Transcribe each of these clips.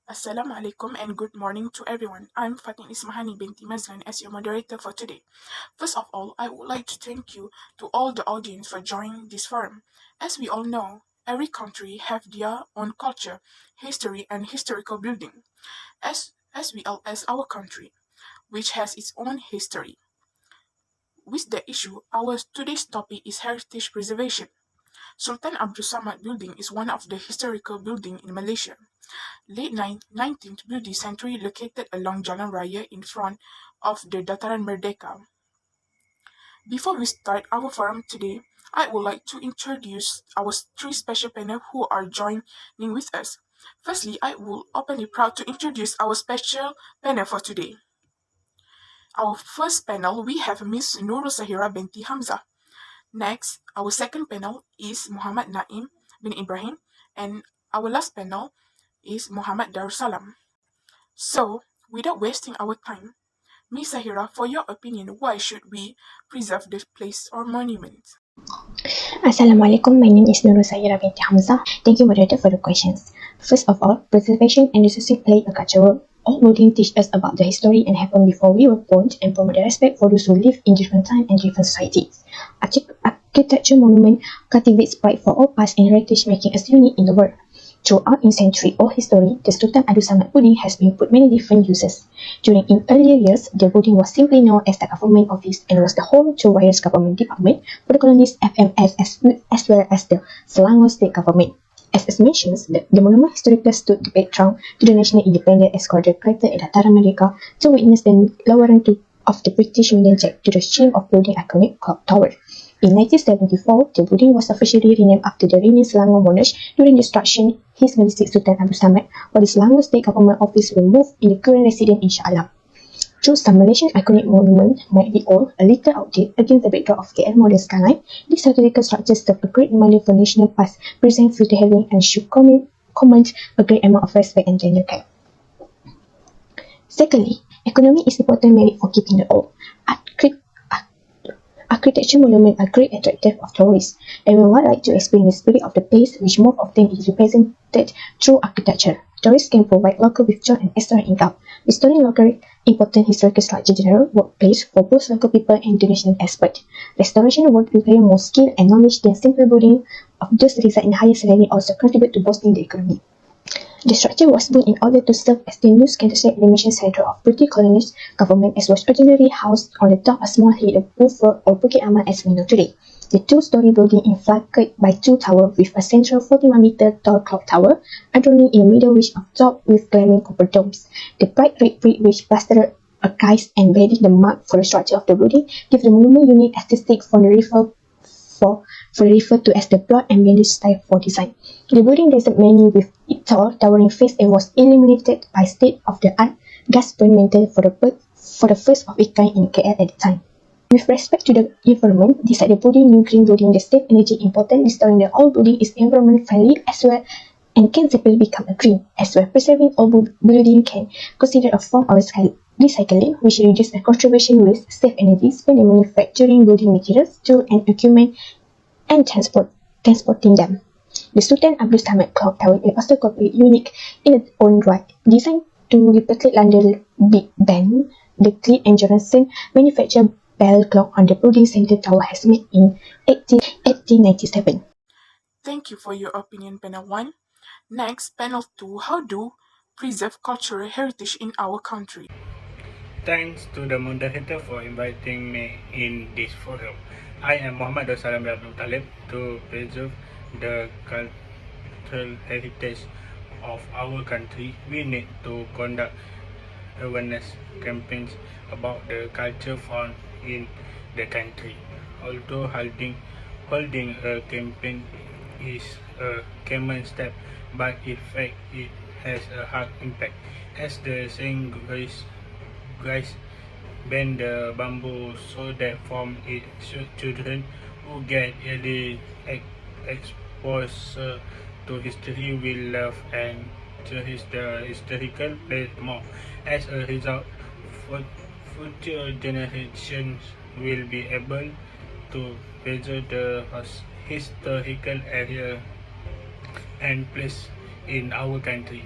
Assalamu alaikum and good morning to everyone. I'm Fatin Ismahani binti Mazlan as your moderator for today. First of all, I would like to thank you to all the audience for joining this forum. As we all know, every country have their own culture, history, and historical building. As well as our country, which has its own history. With the issue, our today's topic is heritage preservation. Sultan Abdul Samad Building is one of the historical buildings in Malaysia. Late 19th beauty century located along Jalan Raya in front of the Dataran Merdeka. Before we start our forum today, I would like to introduce our three special panel who are joining with us. Firstly, I will openly proud to introduce our special panel for today. Our first panel, we have Miss Nurul Sahira binti Hamzah. Next, our second panel is Muhammad Naim bin Ibrahim, and our last panel is Muhammad Darussalam. So, without wasting our time, Miss Sahira, for your opinion, why should we preserve this place or monument? Assalamualaikum, my name is Nurul Sahira binti Hamzah. Thank you, moderator, for the questions. First of all, preservation and research play a cultural role. All buildings teach us about the history and happened before we were born and promote the respect for those who live in different time and different societies. Architecture monument cultivates pride for all past and heritage, making us unique in the world. Throughout in century-old history, the Sultan Abdul Samad building has been put many different uses. During in earlier years, the building was simply known as the government office and was the home to various government departments for the colonies FMS as well as the Selangor state government. As mentioned, the monument historically stood the background to the national independence as called created at Dataran Merdeka to witness the lowering of the British Union Jack to the stream of building iconic clock tower. In 1974, the building was officially renamed after the renamed Selangor monarch during the destruction. His Majesty Sultan Abdul Samad, while the Selangor State Government Office will move in the current residence in Shah Alam. Though some Malaysian iconic monument might be old, a little outdated against the backdrop of KL modern skyline, these historical structures serve a great reminder for national past, present, future having, and should command a great amount of respect and gender care. Secondly, economy is important merit for keeping the old. Architecture monuments are great attractive of tourists. Everyone would like to experience the spirit of the place, which most often is represented through architecture. Tourists can provide local with job and extra income. Restoring local important historical structure general workplace for both local people and international experts. Restoration work require more skill and knowledge than simple building of those reside in higher salary also contribute to boosting the economy. The structure was built in order to serve as the new Scandinavia animation center of British colonies government as was originally housed on the top of small hill of Wolf Road or Bukit Aman as we know today. The two-story building is flanked by two towers with a central 41-meter tall clock tower, adorning in the middle ridge of top with glaring copper domes. The bright red brick which plastered archives and bearing the mark for the structure of the building give the monument unique aesthetic for referred to as the block and bandage style for design. The building doesn't many with its tall, towering face and was illuminated by state-of-the-art gas burn mantle for the first of its kind in KL at the time. With respect to the environment, beside the building new green building, the state energy important, restoring the old building is environment friendly as well and can simply become a green. As well, preserving old building can consider a form of recycling, which reduces the contribution waste, save energy spent in manufacturing building materials, tools and equipment and transporting them. The Sultan Abdul Samad Clock Tower is also completely unique in its own right. Designed to replicate London Big Ben, the Cleat and Johnson manufactured bell clock on the building center tower has made in 1897. Thank you for your opinion, panel 1. Next, panel 2, how do preserve cultural heritage in our country? Thanks to the moderator for inviting me in this forum. I am Muhammad Darussalam Abdul Talib to preserve the cultural heritage of our country. We need to conduct awareness campaigns about the culture found in the country. Although holding a campaign is a common step, but in fact it has a hard impact. As the saying goes, bend the bamboo so that from it children who get early exposed to history will love and cherish the historical place more. As a result, future generations will be able to preserve the historical area and place in our country.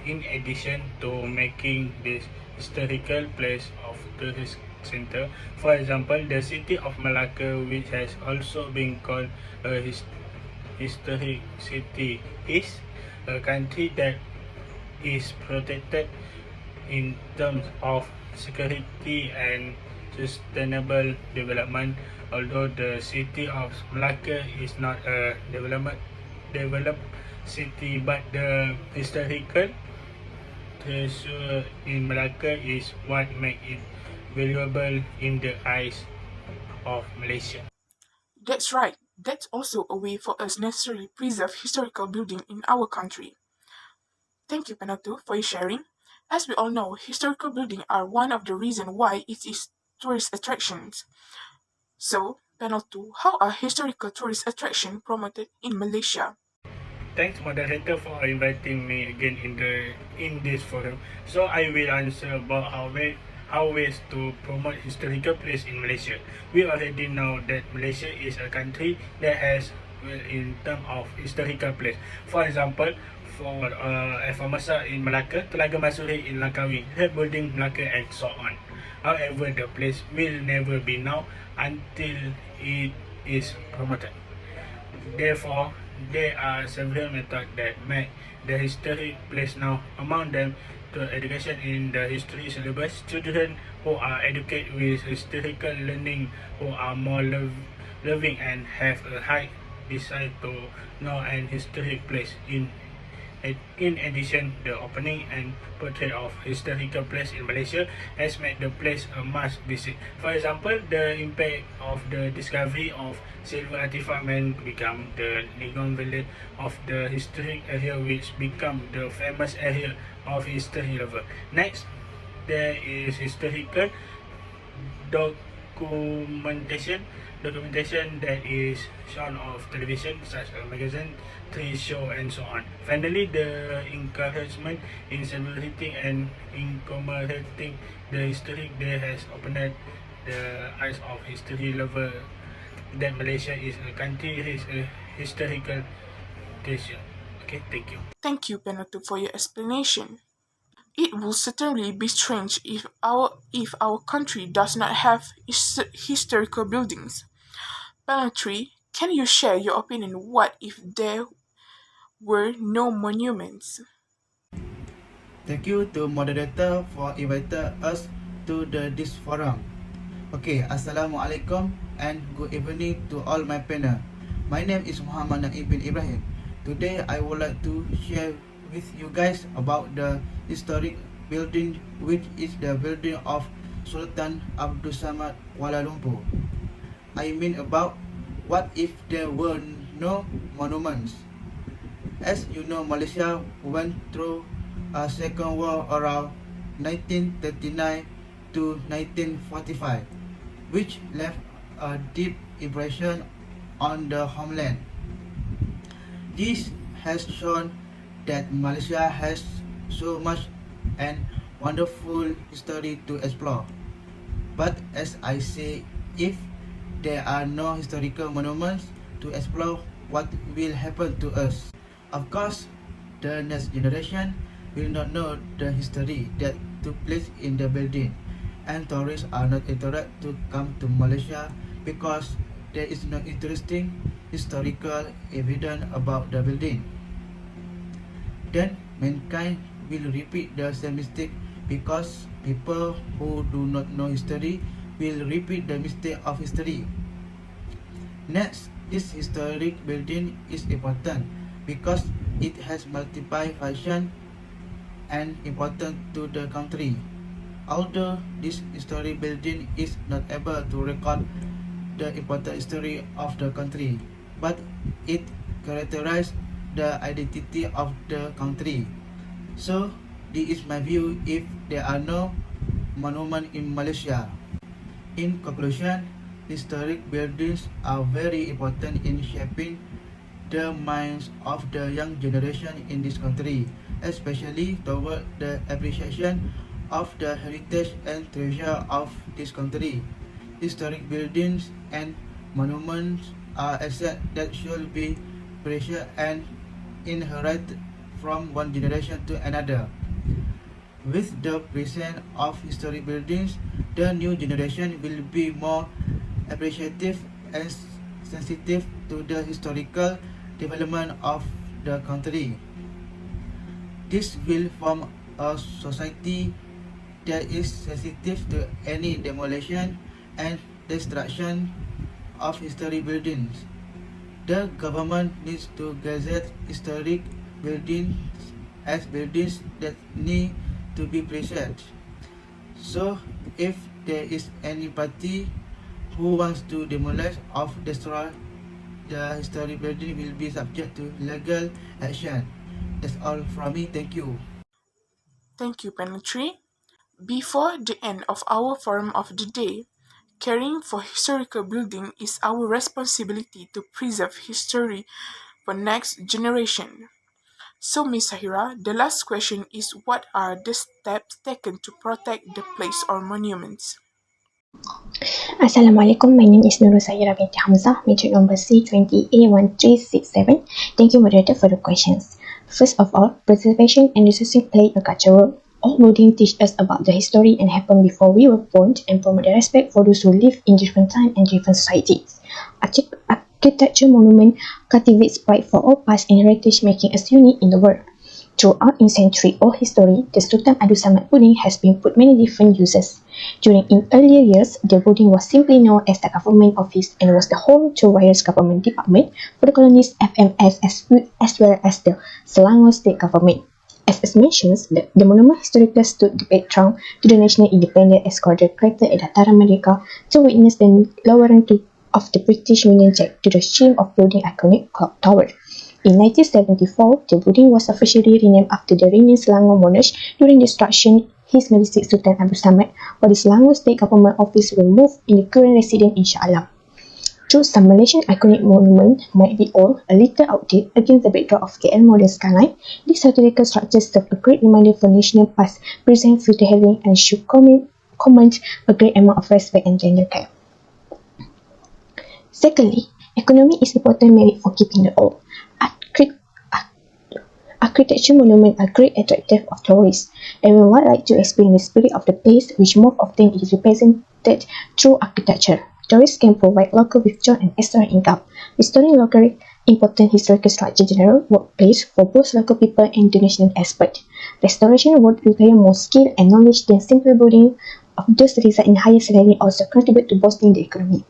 in addition to making this historical place of tourist center. For example, the city of Malacca, which has also been called a historic city, is a country that is protected in terms of security and sustainable development. Although the city of Malacca is not a developed city, but the historical treasure in Malacca is what makes it valuable in the eyes of Malaysia. That's right. That's also a way for us necessarily preserve historical building in our country. Thank you, Panato, for your sharing. As we all know, historical buildings are one of the reasons why it is tourist attractions. So, panel 2, how are historical tourist attractions promoted in Malaysia? Thanks, moderator, for inviting me again in this forum. So I will answer about how ways to promote historical place in Malaysia. We already know that Malaysia is a country that has, well, in terms of historical place. For example, for Formosa in Malacca, Telaga Masuri in Langkawi, Red Building Melaka, and so on. However, the place will never be known until it is promoted. Therefore, there are several methods that make the historic place now. Among them, to education in the history syllabus. Children who are educated with historical learning, who are more loving and have a high desire to know an historic place. In addition, the opening and portrait of historical place in Malaysia has made the place a must visit. For example, the impact of the discovery of silver artifact man become the Ligong Village of the historic area, which become the famous area of history lover. Next, there is historical documentation that is shown of television such as magazine, TV show, and so on. Finally, the encouragement in celebrating and in commemorating the historic day has opened the eyes of history lover that Malaysia is a country is a historical treasure. Okay, thank you. Thank you, Panato, for your explanation. It will certainly be strange if our country does not have historical buildings. Panel 3, can you share your opinion what if there were no monuments? Thank you to moderator for inviting us to this forum. Okay, Assalamualaikum and good evening to all my panel. My name is Muhammad Naib bin Ibrahim. Today I would like to share with you guys about the historic building, which is the building of Sultan Abdul Samad Kuala Lumpur. I mean about what if there were no monuments. As you know, Malaysia went through a second war around 1939 to 1945, which left a deep impression on the homeland. This has shown that Malaysia has so much and wonderful history to explore. But as I say, if there are no historical monuments to explore, what will happen to us? Of course, the next generation will not know the history that took place in the building, and tourists are not interested to come to Malaysia because there is no interesting historical evidence about the building. Then mankind will repeat the same mistake because people who do not know history will repeat the mistake of history. Next, this historic building is important because it has multiple functions and important to the country. Although this historic building is not able to record the important history of the country, but it characterizes the identity of the country. So, this is my view if there are no monument in Malaysia. In conclusion, historic buildings are very important in shaping the minds of the young generation in this country, especially toward the appreciation of the heritage and treasure of this country. Historic buildings and monuments are assets that should be preserved and inherited from one generation to another. With the presence of historic buildings, the new generation will be more appreciative and sensitive to the historical development of the country. This will form a society that is sensitive to any demolition and destruction of historic buildings. The government needs to gazette historic buildings as buildings that need to be preserved. So, if there is any party who wants to demolish or destroy the historic building, will be subject to legal action. That's all from me. Thank you. Thank you, Penetri. Before the end of our forum of the day, caring for historical building is our responsibility to preserve history for next generation. So, Miss Sahira, the last question is what are the steps taken to protect the place or monuments? Assalamualaikum, my name is Nurul Sayyira binti Hamzah, metric number C20A1367. Thank you, moderator, for the questions. First of all, preservation and researching play a cultural role. All buildings teach us about the history and happened before we were born and promote the respect for those who live in different time and different societies. Architecture monument cultivates pride for all past and heritage, making us unique in the world. Throughout in century-old history, the Sultan Abdul Samad building has been put many different uses. During in earlier years, the building was simply known as the government office and was the home to various government departments for the colonies FMS as well as the Selangor state government. As mentioned, the monument historically stood the background to the National Independent Escadrille created at Dataran Merdeka to witness the lowering of the British Union Jack to the stream of building iconic clock tower. In 1974, the building was officially renamed after the renamed Selangor monarch during destruction. His Majesty Sultan Abdul Samad, while the Selangor State Government Office will move in the current residence in Shah Alam. Though some Malaysian iconic monument might be old, a little outdated against the backdrop of KL modern skyline, these historical structures serve a great reminder for national past, present, future having, and should command a great amount of respect and gender care. Secondly, economy is important merit for keeping the old. Architecture monuments are great attractive of tourists. Everyone would like to experience the spirit of the place, which most often is represented through architecture. Tourists can provide local with joy and extra income. Restoring locally important historical structure general workplace for both local people and international experts. Restoration would require more skill and knowledge than simple building of those result in higher salary also contribute to boosting the economy.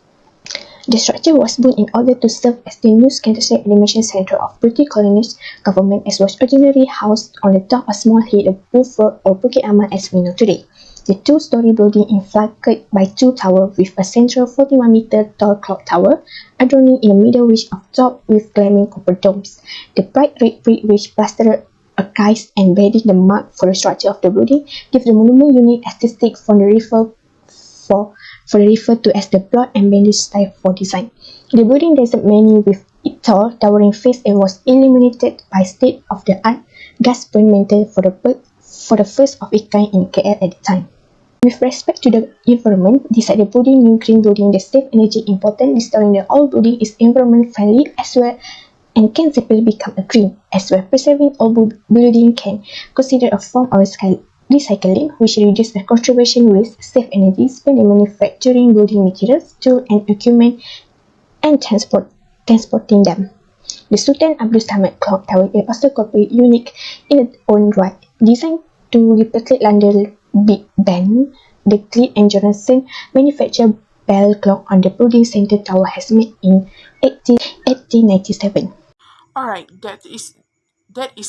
The structure was built in order to serve as the new Scandinavia animation center of British colonial government as was originally housed on the top of small hill of Beaufort or Bukit Aman as we know today. The two-story building is flanked by two towers with a central 41-meter tall clock tower, adorning in the middle ridge of top with gleaming copper domes. The bright red brick which plastered archives and bedding the mark for the structure of the building give the monument unique aesthetic from the referred to as the broad and bandaged style for design. The building doesn't many with its tall, towering face and was illuminated by state-of-the-art gas burn mantle for the first of its kind in KL at the time. With respect to the environment, beside the building new green building, the safe energy important, restoring the old building is environment friendly as well and can simply become a green. As well, preserving old building can consider a form of recycling, which reduces the contribution waste, save energy spent in manufacturing building materials, tools and equipment, and transporting them. The Sultan Abdul Samad Clock Tower is also completely unique in its own right. Designed to replicate London Big Ben, the Cleat and Johnson manufactured bell clock on the building center tower has made in 1897. Alright, that is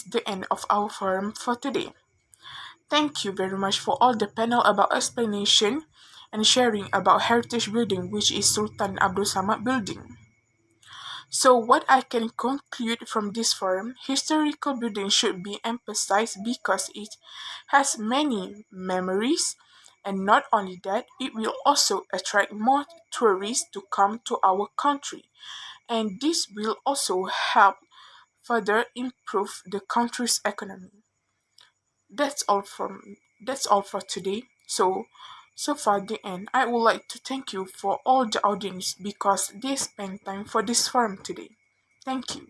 the end of our forum for today. Thank you very much for all the panel about explanation and sharing about heritage building which is Sultan Abdul Samad building. So what I can conclude from this forum, historical building should be emphasized because it has many memories and not only that, it will also attract more tourists to come to our country and this will also help further improve the country's economy. That's all for today. So far the end, I would like to thank you for all the audience because they spent time for this forum today. Thank you.